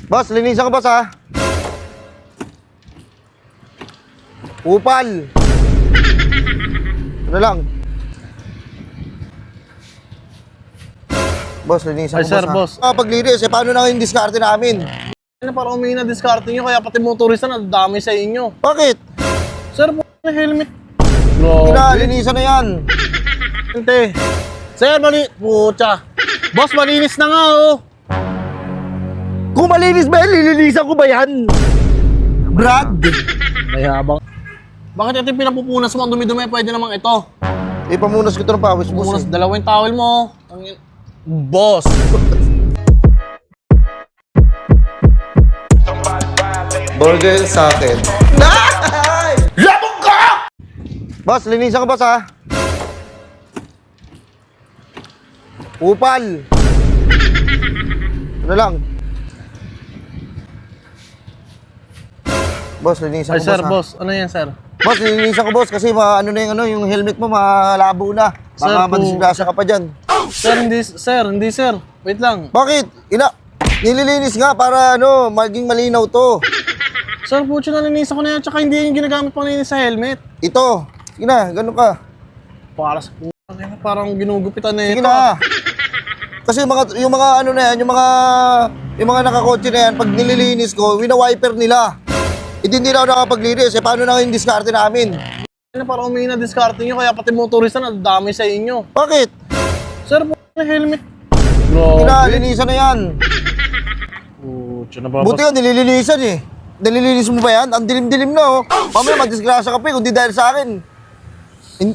Boss, linisan ko boss ha. Upal. Ano lang. Boss, linisan Ay, ko sir, boss boss. ha. Paglinis, paano na yung diskarte namin? Ano para umina discarte nyo, kaya pati motorista na dami sa inyo. Bakit? Sir, na helmet. Grabe. Linisan na yan. Ente. Sir, pucha. Boss, malinis na nga, oh. Kung malinis ba yan, lilinisan ko ba yan? Brad. May habang. Bakit ito yung pinapupunas mo? Ang dumi-dumi, pwede namang ito. Pamunas ko ito ng pawis, boss. Pupunas, dalawang towel mo. Boss. Burger sa akin. Labog ka! Boss, linisan ko boss ha. Upal. Ano lang. Boss, linisan Ay, ko sir, boss ha. boss. Ano yan, sir? Boss, linisan ko boss kasi ano na yung helmet mo malabo na. Sir, Baka madisgrasya ka pa dyan. Sir, hindi, sir. Wait lang. Bakit? Nililinis nga para maging malinaw to. Sir, pucha, nalinisan ko na yan. Tsaka hindi yung ginagamit pang linis sa helmet. Ito. Sige na, ganun ka. Para sa pucha, parang ginugupitan na Sige ito. na. Kasi yung mga ano na yan, yung mga nakakotse na yan, pag nililinis ko, wina-wiper nila. Hindi na ako nakapaglinis. Paano na yung diskarte namin? Ano para umina discarte nyo, kaya pati motorista na dami sa inyo. Bakit? Sir, pucha, helmet. Grabe. Linisan na yan. Pucha, nababas. Buti nga, nililinisan eh. Nililinis mo ba yan? Ang dilim-dilim na oh. Mamaya madisgrasya ka pa eh, kung di dahil sa akin.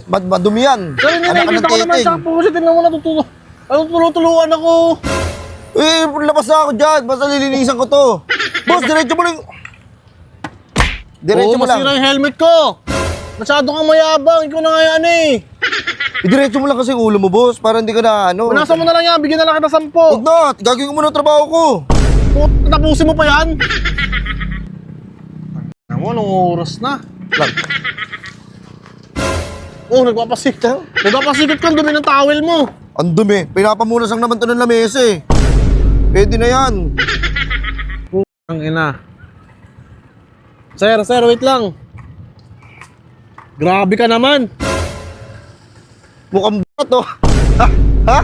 Madumi yan. Sir, Anak ka ng nakikita ko naman. titing. Tsaka pucha, tingnan mo natutulungan ako. Labas na ako dyan. Basta nililinisan ko to. Boss, diretso mo lang. Diretso mo lang. Masira yung helmet ko. Masyado kang mayabang. Ikaw na nga yan eh. Diretso mo lang kasi yung ulo mo, boss. Para hindi ka na Punasan mo na lang yan. Bigyan na lang kita 10. Huwag na. Gagawin ko muna ang trabaho ko. Tapusin mo pa yan. Ano, anong oras na? Lang. Oh, nagpapasikot. Nagpapasikot kang dumi ng towel mo. Ang dumi. Pinapamunas lang naman to ng lamesa eh. Pwede na yan. Ang ina. Sir, wait lang. Grabe ka naman. Mukhang b***t oh. Ha?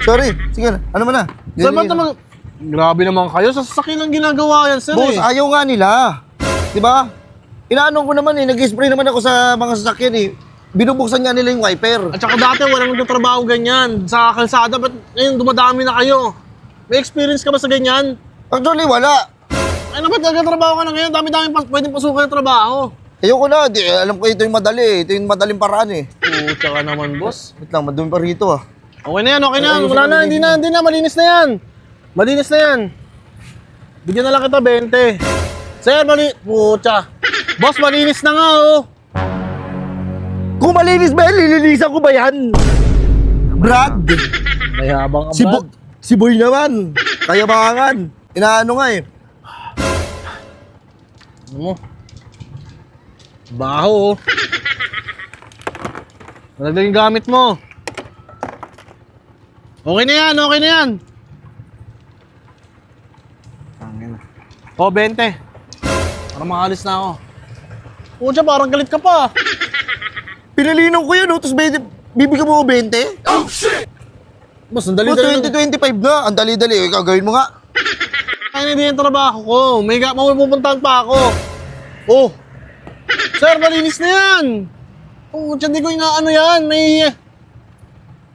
Sorry. Sige na. Ano man na? Sir, ba't naman? Grabe naman kayo. Sa sasakyan lang ginagawa yan, sir. Boss, eh. ayaw nga nila. Diba? Inaano ko naman eh. Nag-spray naman ako sa mga sasakyan eh. Binubuksan nga nila yung wiper. At saka dati walang nagtatrabaho ganyan sa kalsada. Ba't ngayon dumadami na kayo? May experience ka ba sa ganyan? Actually, wala. Ay na ba't nagtatrabaho ka na ngayon? Dami-dami pwedeng pasukan ng trabaho. Ayoko na. Alam ko ito yung madali. Ito yung madaling paraan eh. Tsaka naman, boss. Wait lang, madumi pa rito ah. Okay na yan, okay na. Ayusin Wala mo, na, hindi na. Malinis na yan. Malinis na yan. Bigyan na lang kita 20. Sir, pucha. Boss, malinis na nga, oh. Kung malinis ba yan, lilinisan ko ba yan? Brad. May habang Si Boy naman. Kayabangan. Inaano nga eh. Ano mo? Baho, oh. Malagdag yung gamit mo. Okay na yan, okay na yan. Oh, 20. Para makalis na ako. Pucha, parang galit ka pa. Pinalinaw ko yan, oh. Tapos bibigyan mo ko 20? Boss, ang Boss, dali-dali. 2025 na. Ang dali-dali. Ikaw, gawin mo nga. Kaya hindi yung trabaho ko. May pupuntahan pa ako. Oh. Sir, malinis na yan. Pucha, di ko inaano yan.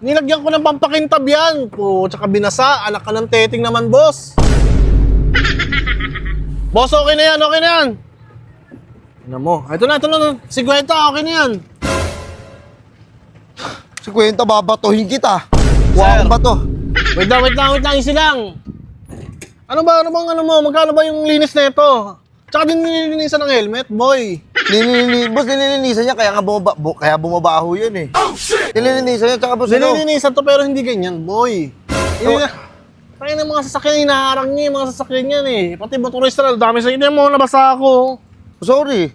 Nilagyan ko ng pampakintab yan. Pucha, binasa. Anak ka ng teting naman, boss. Boss, okay na yan, okay na yan. Ano mo? Ito na. 50, okay na yan. 50, babatohin kita. Sir. Huwag ba to? Wait lang, easy lang. Ano mo? Magkano ba yung linis na ito? Tsaka din nililinisan ng helmet, boy. Boss, nililinisan niya, kaya bumabaho yun eh. Nililinisan niya, tsaka boss, Nililinisan to pero hindi ganyan, boy. Kaya ng mga sasakyan, hinaharang niya yung mga sasakyan yan eh. Pati motorista na, dami sa inyo mo, nabasa ako. Sorry.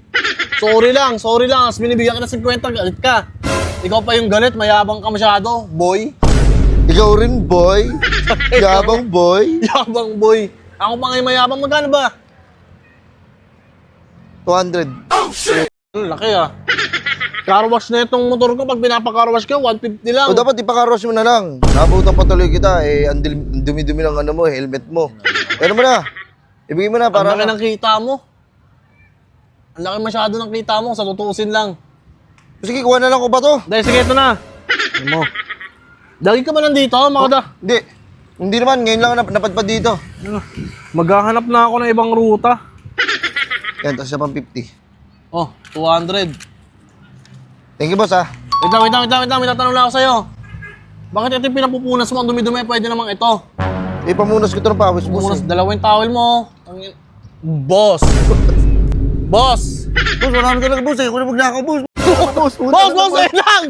Sorry lang. As binibigyan ka ng 50, galit ka. Ikaw pa yung galit, mayabang ka masyado, boy. Ikaw rin, boy. Yabang boy. Yabang boy. Ako pa ngayon mayabang, magkano ba? 200. Ang laki ah. Car wash na itong motor ko, pag pinapa-car wash ko, 150 lang. O dapat ipakaros mo na lang. Nabutan pa tuloy kita. Ang dumi-dumi ng ano mo, helmet mo. Ano mo na? Ibigay mo na para... Ang laki ng kita mo. Ang laki masyado ng kita mo, sa tutuusin lang. Sige, kuha na lang ko ba to? Dahil sige, ito na. Ano mo? Lagi ka ba nandito, Makada? Hindi. Hindi naman, ngayon lang napadpad dito. Maghahanap na ako ng ibang ruta. Yan, tapos siya pang 50. Oh, 200. Thank you, boss, ha? Wait lang. May tatanong lang ako sa'yo. Bakit ito yung pinapupunas mo? Ang dumi-dumi, pwede namang ito. Ipamunas ko ito ng pawis, boss. Pupunas, dalawang towel mo. Boss! Boss! Boss, marami talaga, boss. Kunin mo na ako, boss. Boss, wait lang!